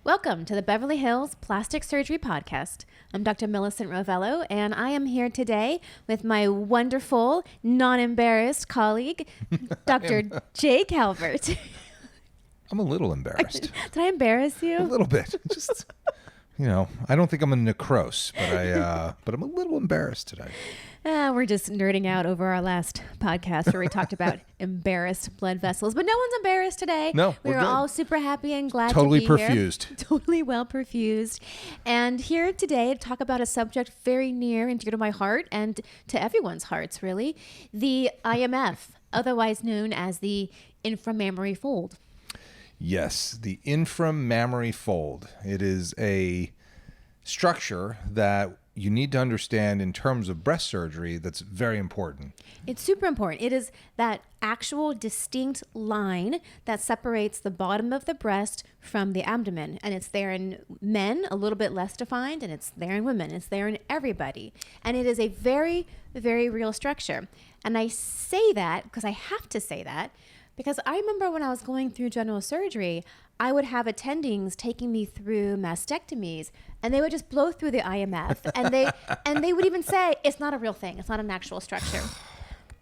Welcome to the Beverly Hills Plastic Surgery Podcast. I'm Dr. Millicent Rovello, and I am here today with my wonderful, non-embarrassed colleague, Dr. Jay Calvert. I'm a little embarrassed. Did I embarrass you? A little bit. Just, I don't think I'm a necrose, but I'm a little embarrassed today. We're just nerding out over our last podcast where we talked about embarrassed blood vessels, but no one's embarrassed today. No, we we're were good. all super happy and glad Totally to be here. perfused. Totally well perfused. And here today to talk about a subject very near and dear to my heart and to everyone's hearts, really, the IMF, otherwise known as the inframammary fold. Yes, the inframammary fold. It is a structure that you need to understand in terms of breast surgery that's very important. It's super important. It is that actual distinct line that separates the bottom of the breast from the abdomen. And it's there in men, a little bit less defined, and it's there in women. It's there in everybody. And it is a very, very real structure. And I say that because I have to say that because I remember when I was going through general surgery, I would have attendings taking me through mastectomies, and they would just blow through the IMF, and they would even say, it's not a real thing. It's not an actual structure.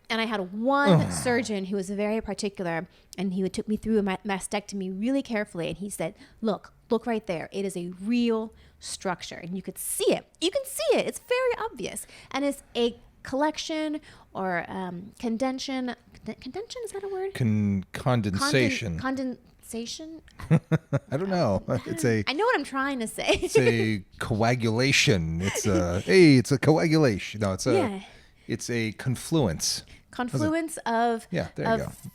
And I had one surgeon who was very particular, and he took me through a mastectomy really carefully, and he said, look right there. It is a real structure, and you could see it. You can see it. It's very obvious. And it's a collection or condension. Condension, is that a word? Condensation. Condensation? I don't know. I know what I'm trying to say. It's a coagulation. It's a coagulation. No, it's a confluence. Confluence of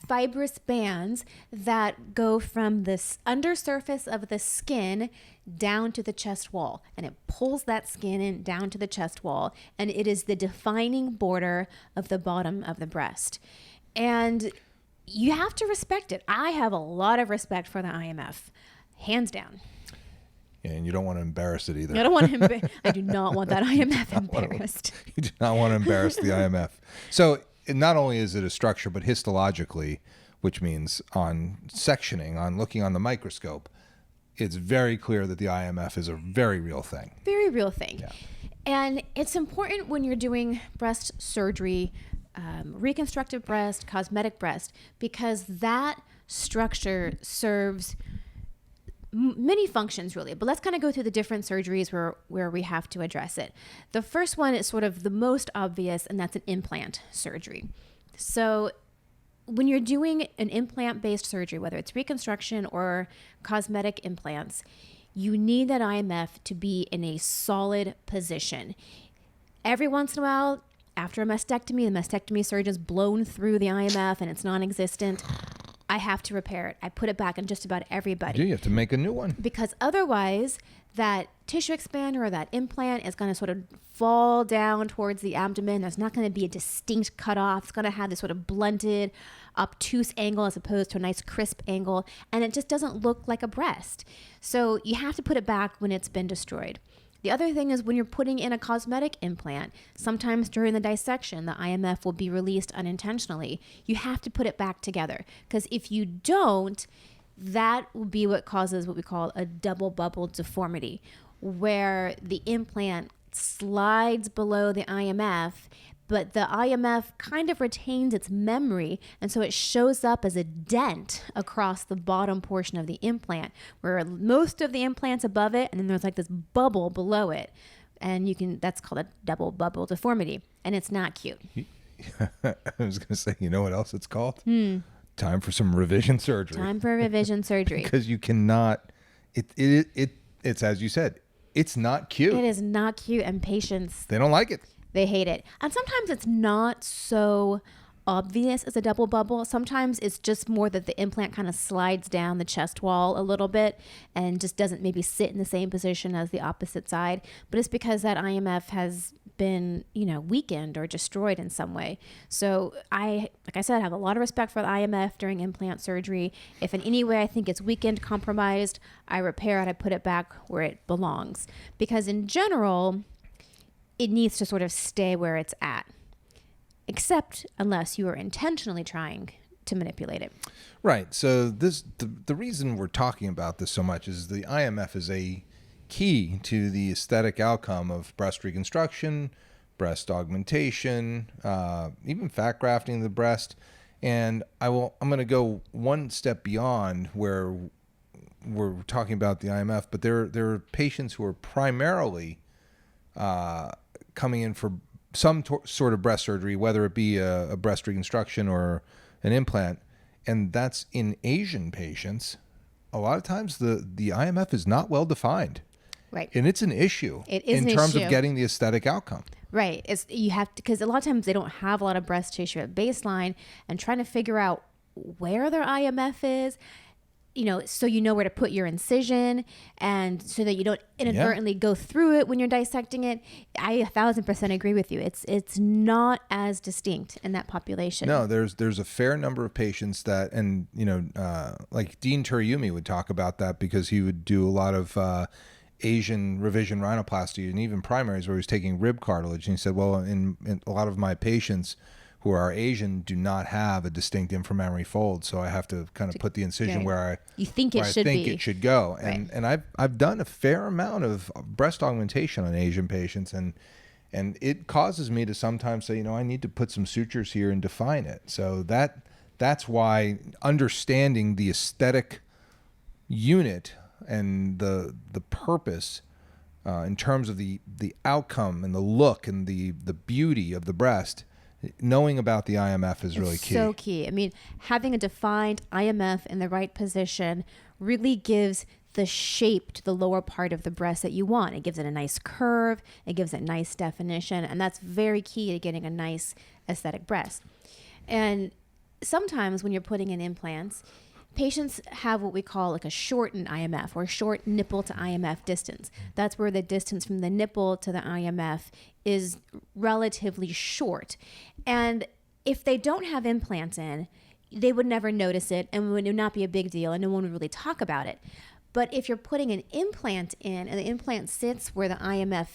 fibrous bands that go from this undersurface of the skin down to the chest wall, and it pulls that skin in down to the chest wall, and it is the defining border of the bottom of the breast. And you have to respect it. I have a lot of respect for the IMF, hands down. Yeah, and you don't want to embarrass it either. I don't want I do not want that IMF embarrassed. You do not want to embarrass the IMF. So not only is it a structure, but histologically, which means on sectioning, on looking on the microscope, it's very clear that the IMF is a very real thing. Very real thing. Yeah. And it's important when you're doing breast surgery, reconstructive breast, cosmetic breast, because that structure serves many functions really, but let's kind of go through the different surgeries where we have to address it. The first one is sort of the most obvious, and that's an implant surgery. So when you're doing an implant-based surgery, whether it's reconstruction or cosmetic implants, you need that IMF to be in a solid position. Every once in a while, after a mastectomy, the mastectomy surgeon's blown through the IMF and it's non-existent. I have to repair it. I put it back on just about everybody. You have to make a new one. Because otherwise, that tissue expander or that implant is going to sort of fall down towards the abdomen. There's not going to be a distinct cutoff. It's going to have this sort of blunted, obtuse angle as opposed to a nice crisp angle. And it just doesn't look like a breast. So you have to put it back when it's been destroyed. The other thing is when you're putting in a cosmetic implant, sometimes during the dissection, the IMF will be released unintentionally. You have to put it back together because if you don't, that will be what causes what we call a double bubble deformity, where the implant slides below the IMF, but the IMF kind of retains its memory, and so it shows up as a dent across the bottom portion of the implant, where most of the implant's above it, and then there's like this bubble below it, and that's called a double bubble deformity, and it's not cute. I was going to say, you know what else it's called? Time for some revision surgery. Time for revision surgery. Because you cannot, it's as you said, it's not cute. It is not cute, and patients, they don't like it. They hate it. And sometimes it's not so obvious as a double bubble. Sometimes it's just more that the implant kind of slides down the chest wall a little bit and just doesn't maybe sit in the same position as the opposite side. But it's because that IMF has been, weakened or destroyed in some way. So like I said, I have a lot of respect for the IMF during implant surgery. If in any way I think it's weakened, compromised, I repair it, I put it back where it belongs. Because in general, it needs to sort of stay where it's at, except unless you are intentionally trying to manipulate it. Right. So the reason we're talking about this so much is the IMF is a key to the aesthetic outcome of breast reconstruction, breast augmentation, even fat grafting of the breast. And I'm going to go one step beyond where we're talking about the IMF, but there are patients who are primarily coming in for some sort of breast surgery, whether it be a breast reconstruction or an implant, and that's in Asian patients. A lot of times the IMF is not well defined. Right. And it's an issue in terms of getting the aesthetic outcome. Right. You have to, because a lot of times they don't have a lot of breast tissue at baseline, and trying to figure out where their IMF is, so you know where to put your incision, and so that you don't inadvertently go through it when you're dissecting it. I 1,000% agree with you. It's not as distinct in that population. No, there's a fair number of patients that, and like Dean Turiyumi would talk about that, because he would do a lot of Asian revision rhinoplasty and even primaries where he was taking rib cartilage. And he said, well, in a lot of my patients who are Asian do not have a distinct inframammary fold, so I have to kind of put the incision where you think it should go. And I've done a fair amount of breast augmentation on Asian patients, and it causes me to sometimes say, I need to put some sutures here and define it. So that's why understanding the aesthetic unit and the purpose in terms of the outcome and the look and the beauty of the breast, knowing about the IMF is really key. So key. I mean, having a defined IMF in the right position really gives the shape to the lower part of the breast that you want. It gives it a nice curve. It gives it nice definition. And that's very key to getting a nice aesthetic breast. And sometimes when you're putting in implants, patients have what we call like a shortened IMF, or short nipple to IMF distance. That's where the distance from the nipple to the IMF is relatively short. And if they don't have implants in, they would never notice it, and it would not be a big deal, and no one would really talk about it. But if you're putting an implant in and the implant sits where the IMF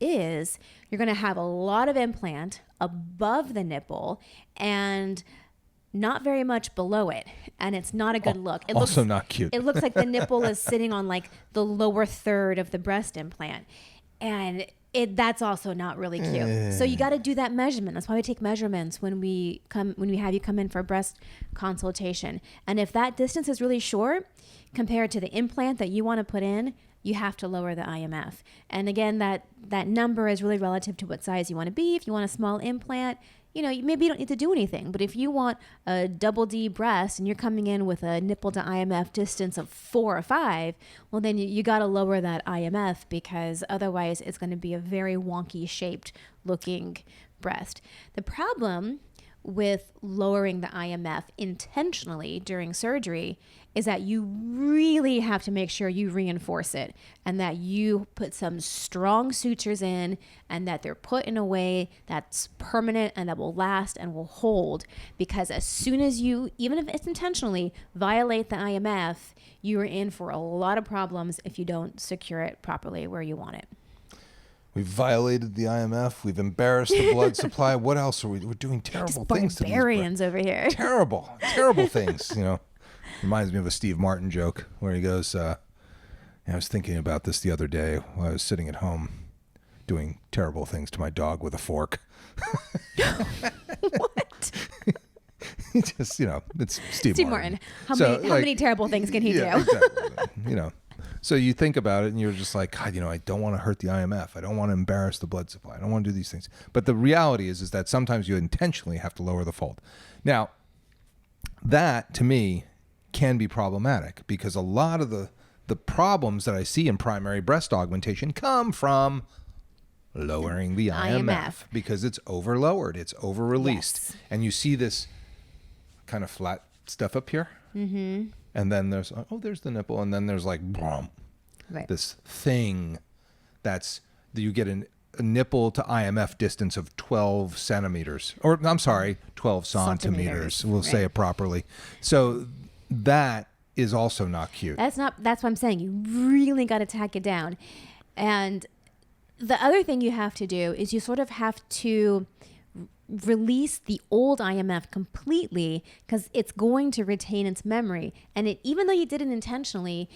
is, you're going to have a lot of implant above the nipple and not very much below it, and it's not a good look. It also looks not cute. It looks like the nipple is sitting on like the lower third of the breast implant, and that's also not really cute. So you got to do that measurement. That's why we take measurements when we have you come in for a breast consultation. And if that distance is really short compared to the implant that you want to put in, you have to lower the IMF. And again, that number is really relative to what size you want to be. If you want a small implant, maybe you don't need to do anything. But if you want a double D breast and you're coming in with a nipple to IMF distance of 4 or 5, well, then you got to lower that IMF, because otherwise it's going to be a very wonky shaped looking breast. The problem with lowering the IMF intentionally during surgery is that you really have to make sure you reinforce it, and that you put some strong sutures in, and that they're put in a way that's permanent and that will last and will hold. Because as soon as you, even if it's intentionally, violate the IMF, you are in for a lot of problems if you don't secure it properly where you want it. We've violated the IMF. We've embarrassed the blood supply. What else are we? We're doing terrible things to these barbarians over here. Terrible things. Reminds me of a Steve Martin joke where he goes, I was thinking about this the other day while I was sitting at home doing terrible things to my dog with a fork. What? Just, it's Steve Martin. How many terrible things can he do? Exactly. So you think about it and you're just like, God, I don't want to hurt the IMF. I don't want to embarrass the blood supply. I don't want to do these things. But the reality is that sometimes you intentionally have to lower the fold. Now, that to me can be problematic, because a lot of the problems that I see in primary breast augmentation come from lowering the IMF because it's over-lowered, it's over-released. Yes. And you see this kind of flat stuff up here. Mm-hmm. And then there's the nipple, and then there's like this thing that you get a nipple to IMF distance of 12 centimeters, or I'm sorry, 12 centimeters. We'll say it properly. So that is also not cute. That's what I'm saying. You really got to tack it down. And the other thing you have to do is you sort of have to release the old IMF completely because it's going to retain its memory. And even though you did it intentionally,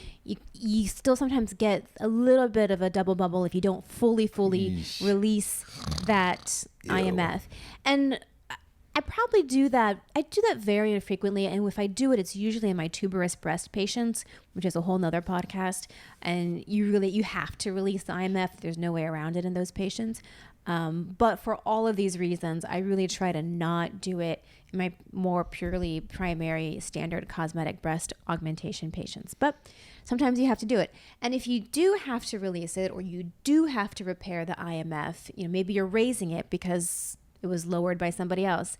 you still sometimes get a little bit of a double bubble if you don't fully Yeesh. release that Ew. IMF. And I probably do that. I do that very infrequently. And if I do it, it's usually in my tuberous breast patients, which is a whole nother podcast. And you have to release the IMF. There's no way around it in those patients. But for all of these reasons, I really try to not do it in my more purely primary standard cosmetic breast augmentation patients. But sometimes you have to do it. And if you do have to release it, or you do have to repair the IMF, maybe you're raising it because it was lowered by somebody else.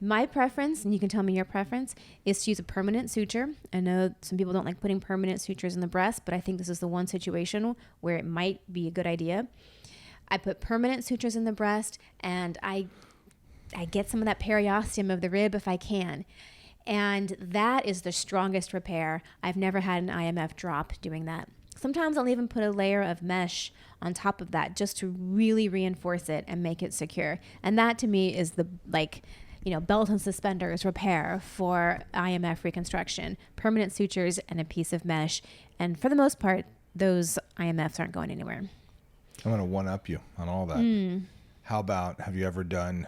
My preference, and you can tell me your preference, is to use a permanent suture. I know some people don't like putting permanent sutures in the breast, but I think this is the one situation where it might be a good idea. I put permanent sutures in the breast, and I get some of that periosteum of the rib if I can. And that is the strongest repair. I've never had an IMF drop doing that. Sometimes I'll even put a layer of mesh on top of that just to really reinforce it and make it secure. And that to me is the belt and suspenders repair for IMF reconstruction. Permanent sutures and a piece of mesh. And for the most part, those IMFs aren't going anywhere. I'm going to one-up you on all that. How about, have you ever done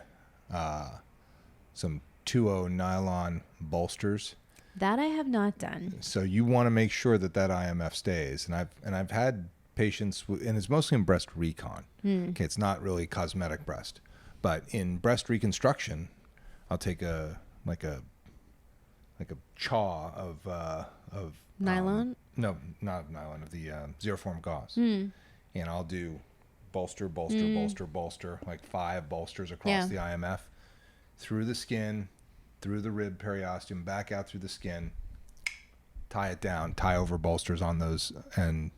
some 2.0 nylon bolsters? That I have not done. So you want to make sure that IMF stays. And I've had patients, and it's mostly in breast recon. Okay, it's not really cosmetic breast. But in breast reconstruction, I'll take a chaw of Nylon? No, not nylon, of the Xeroform gauze. And I'll do bolster, like 5 bolsters across the IMF, through the skin, through the rib periosteum, back out through the skin, tie it down, tie over bolsters on those, and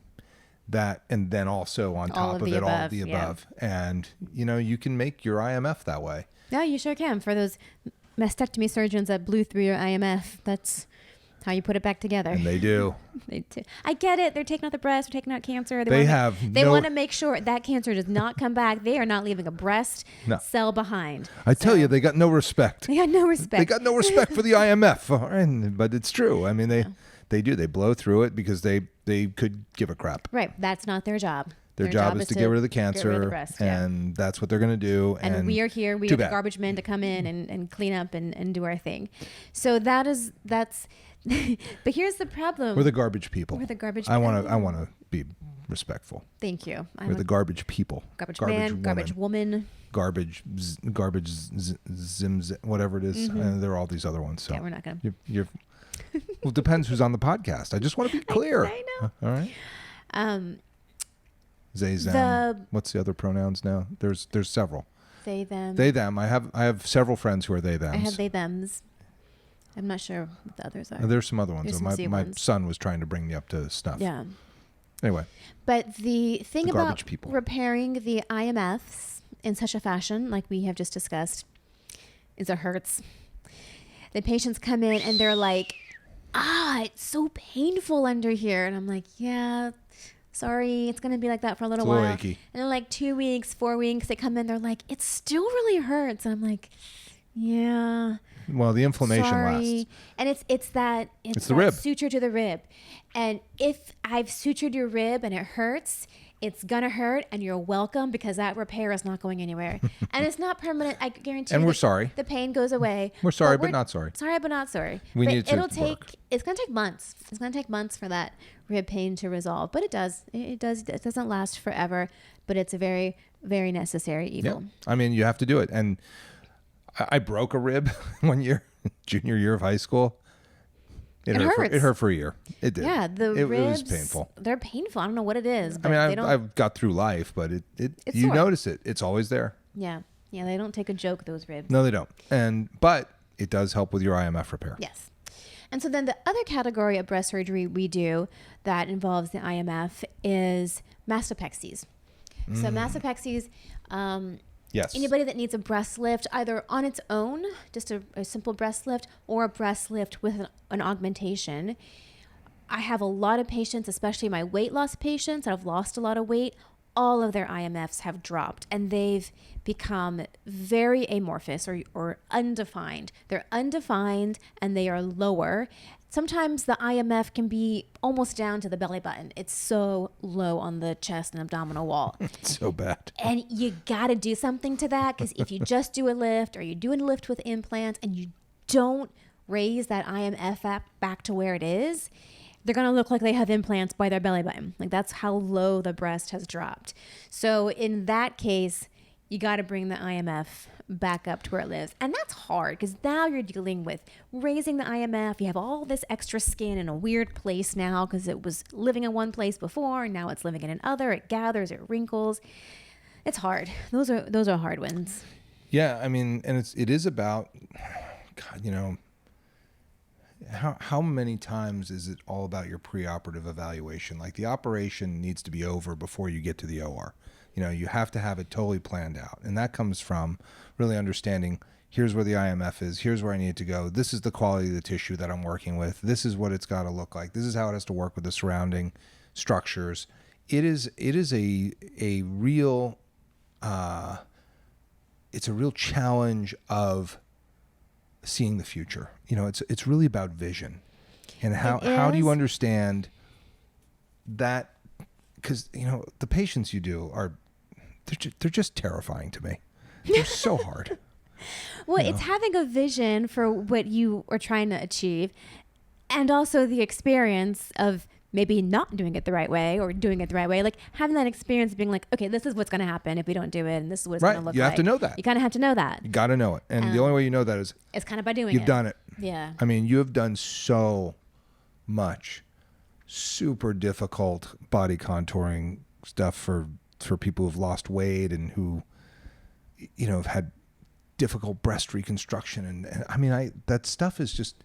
then also on top of it, all of the above. And, you can make your IMF that way. Yeah, you sure can. For those mastectomy surgeons that blew through your IMF, that's how you put it back together. And they do. They do. I get it. They're taking out the breast. They're taking out cancer. They want to make sure that cancer does not come back. They are not leaving a breast cell behind. I tell you, they got no respect. They got no respect. They got no respect for the IMF. But it's true. I mean, they do. They blow through it because they could give a crap. Right. That's not their job. Their job is to get rid of the cancer, of the breast, and that's what they're going to do. And we are here. We are the garbage men to come in and clean up and do our thing. So that's. But here's the problem. We're the garbage people. We're the garbage. I want to be respectful. Thank you. We're the garbage people. Garbage man, garbage woman. Garbage zims, whatever it is. And there are all these other ones. So yeah, we're not gonna. Well, it depends who's on the podcast. I just want to be clear. I know. All right. They, them. What's the other pronouns now? There's several. They, them. They, them. I have several friends who are they, thems. I have they, thems. I'm not sure what the others are. There's some other ones. My son was trying to bring me up to snuff. Yeah. Anyway. But the thing about repairing the IMFs in such a fashion, like we have just discussed, is it hurts. The patients come in and they're like, it's so painful under here. And I'm like, yeah, sorry, it's going to be like that for a little while. Achy. And in like 2 weeks, 4 weeks, they come in, they're like, it still really hurts. And I'm like, yeah. Well, the inflammation lasts. And it's the rib. Suture to the rib. And if I've sutured your rib and it hurts, it's going to hurt, and you're welcome, because that repair is not going anywhere. And it's not permanent. I guarantee you. And we're sorry. The pain goes away. We're sorry, but not sorry. Sorry, but not sorry. We need it to work. It's going to take months. It's going to take months for that rib pain to resolve. But it does. It does. It doesn't last forever, but it's a very, very necessary evil. Yeah. I mean, you have to do it. And I broke a rib one year, junior year of high school. It hurt for a year. It did. Yeah, it was painful. They're painful. I don't know what it is. But I mean, I've got through life, but you notice it. It's always there. Yeah. Yeah, they don't take a joke, those ribs. No, they don't. But it does help with your IMF repair. Yes. And so then the other category of breast surgery we do that involves the IMF is mastopexies. So mastopexies, yes. Anybody that needs a breast lift, either on its own, just a simple breast lift, or a breast lift with an augmentation. I have a lot of patients, especially my weight loss patients that have lost a lot of weight, all of their IMFs have dropped and they've become very amorphous or undefined. They're undefined and they are lower. Sometimes the IMF can be almost down to the belly button. It's so low on the chest and abdominal wall. It's so bad. And you got to do something to that, because if you just do a lift or you're doing a lift with implants and you don't raise that IMF back to where it is, they're going to look like they have implants by their belly button. Like, that's how low the breast has dropped. So in that case, you got to bring the IMF back up to where it lives. And that's hard, because now you're dealing with raising the IMF. You have all this extra skin in a weird place now because it was living in one place before, and now it's living in another. It gathers, it wrinkles. It's hard. Those are hard ones. Yeah, I mean, and it is about, God, you know, how many times is it all about your preoperative evaluation? Like, the operation needs to be over before you get to the OR. You know, you have to have it totally planned out. And that comes from really understanding, here's where the IMF is, here's where I need it to go, this is the quality of the tissue that I'm working with, this is what it's got to look like, this is how it has to work with the surrounding structures. It is a real it's a real challenge of seeing the future. You know, it's really about vision. And how do you understand that? Because, you know, the patients you do they're just terrifying to me. They're so hard. Well, it's having a vision for what you are trying to achieve, and also the experience of maybe not doing it the right way or doing it the right way. Like, having that experience of being like, okay, this is what's going to happen if we don't do it, and this is what it's going to look like. You have to know that. You kind of have to know that. You got to know it. And the only way you know that is it's kind of by doing it. You've done it. Yeah. I mean, you have done so much super difficult body contouring stuff for people who've lost weight and who, you know, have had difficult breast reconstruction. And I mean, that stuff is just,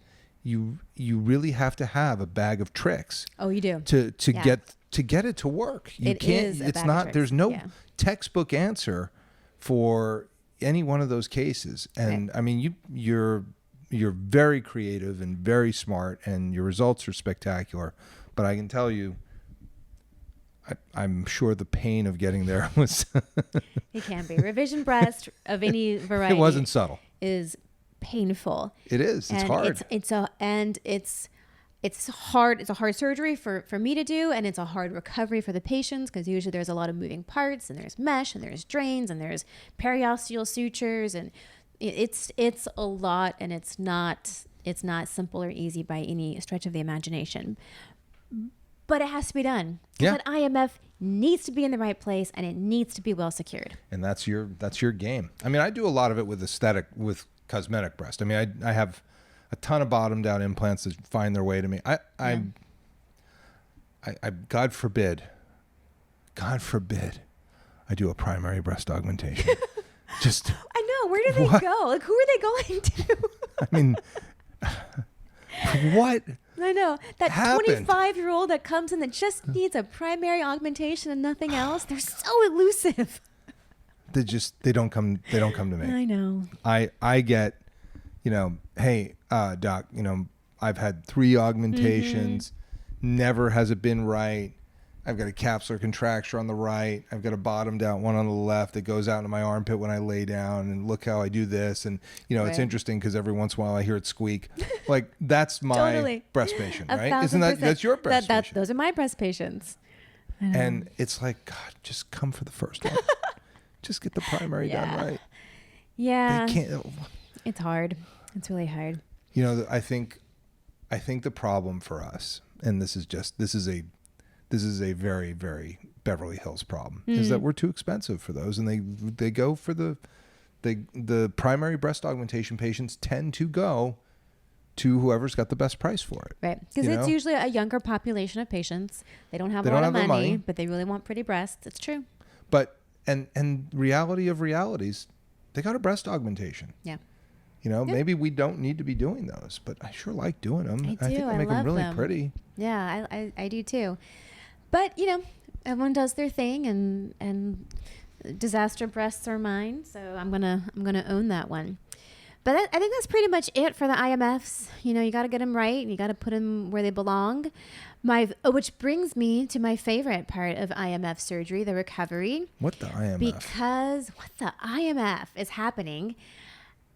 you really have to have a bag of tricks. Oh, you do. To get it to work. You can't, it's not, there's no textbook answer for any one of those cases. And I mean, you're very creative and very smart, and your results are spectacular. But I can tell you, I'm sure the pain of getting there was... It can be. Revision breast of any variety. It wasn't subtle. Is painful. It is. It's hard. It's hard. It's a hard surgery for me to do, and it's a hard recovery for the patients, because usually there's a lot of moving parts, and there's mesh, and there's drains, and there's periosteal sutures, and it's a lot, and it's not simple or easy by any stretch of the imagination. But it has to be done. Yeah. That IMF needs to be in the right place, and it needs to be well secured. And that's your game. I mean, I do a lot of it with cosmetic breast. I mean, I have a ton of bottom down implants that find their way to me. I God forbid, I do a primary breast augmentation. Just I know. Where do they go? Like, who are they going to? I mean, what? I know. That happened? 25-year-old that comes in that just needs a primary augmentation and nothing else. They're so elusive. They don't come to me. I know. I get, you know, hey, doc, you know, I've had 3 augmentations. Never has it been right. I've got a capsular contracture on the right. I've got a bottomed out one on the left that goes out into my armpit when I lay down, and look how I do this. And, you know, It's interesting because every once in a while I hear it squeak. Like, that's my breast patient, right? 1,000%. Isn't that's your breast patient? Those are my breast patients. And it's like, God, just come for the first one. Just get the primary done right. Yeah. They can't. It's hard. It's really hard. You know, I think the problem for us, and this is a very, very Beverly Hills problem, is that we're too expensive for those, and they go for the primary breast augmentation patients tend to go to whoever's got the best price for it. Right. Because it's usually a younger population of patients. They don't have a lot of money, but they really want pretty breasts. It's true. But and reality of realities, they got a breast augmentation. Yeah. You know, maybe we don't need to be doing those, but I sure like doing them. I do. I think they make them really pretty. Yeah, I do too. But, you know, everyone does their thing, and disaster breasts are mine, so I'm gonna own that one. But I think that's pretty much it for the IMFs. You know, you got to get them right, and you got to put them where they belong. Which brings me to my favorite part of IMF surgery, the recovery. What the IMF? Because what the IMF is happening,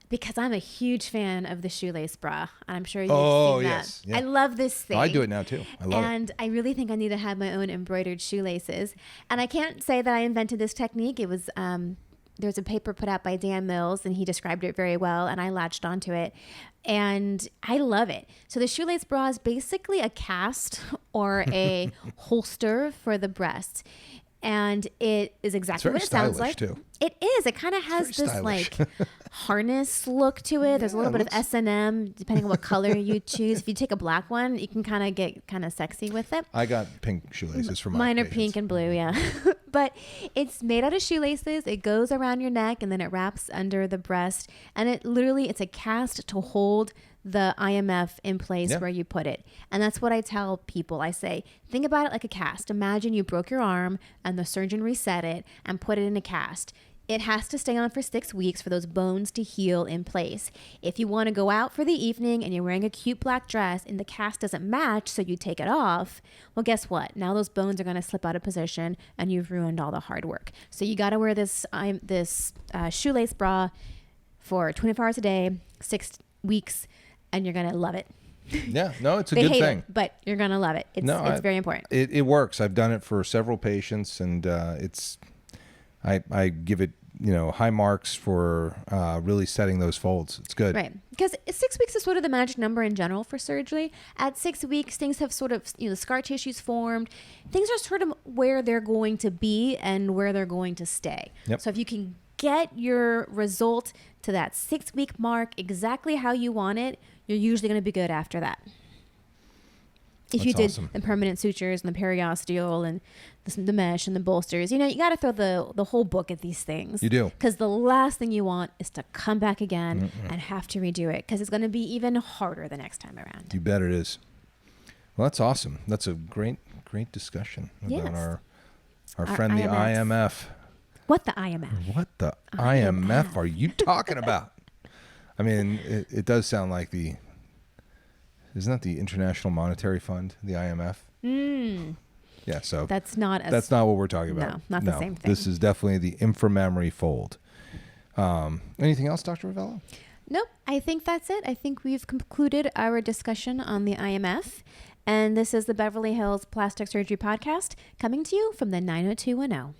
because I'm a huge fan of the shoelace bra. I'm sure you've seen that. Yes. Yeah. I love this thing. Oh, I do it now too. I love it. And I really think I need to have my own embroidered shoelaces. And I can't say that I invented this technique. It was there's a paper put out by Dan Mills, and he described it very well, and I latched onto it. And I love it. So the shoelace bra is basically a cast or a holster for the breast. And it is exactly what it sounds like. Too. It is. It kind of has this stylish. like harness look to it. There's a little bit of S&M depending on what color you choose. If you take a black one, you can kind of get kind of sexy with it. I got pink shoelaces for Mine are patients. pink and blue, yeah. But it's made out of shoelaces. It goes around your neck and then it wraps under the breast. And it's a cast to hold the IMF in place where you put it. And that's what I tell people. I say, think about it like a cast. Imagine you broke your arm and the surgeon reset it and put it in a cast. It has to stay on for 6 weeks for those bones to heal in place. If you want to go out for the evening and you're wearing a cute black dress and the cast doesn't match, so you take it off, well, guess what? Now those bones are going to slip out of position and you've ruined all the hard work. So you got to wear this shoelace bra for 24 hours a day, 6 weeks, and you're going to love it. Yeah, no, it's a They good hate thing. it, but you're going to love it. It's very important. It works. I've done it for several patients, and I give it high marks for really setting those folds. It's good. Right. Because 6 weeks is sort of the magic number in general for surgery. At 6 weeks, things have sort of, the scar tissue's formed. Things are sort of where they're going to be and where they're going to stay. Yep. So if you can get your result to that 6 week mark exactly how you want it, you're usually going to be good after that. If you did the permanent sutures and the periosteal and the mesh and the bolsters, you got to throw the whole book at these things. You do. Because the last thing you want is to come back again and have to redo it, because it's going to be even harder the next time around. You bet it is. Well, that's awesome. That's a great discussion about our friend, the IMF. What the IMF? What the IMF are you talking about? I mean, it does sound like isn't that the International Monetary Fund, the IMF? Yeah, so that's not what we're talking about. No, not the same thing. This is definitely the inframammary fold. Anything else, Dr. Ravello? Nope. I think that's it. I think we've concluded our discussion on the IMF. And this is the Beverly Hills Plastic Surgery Podcast, coming to you from the 90210.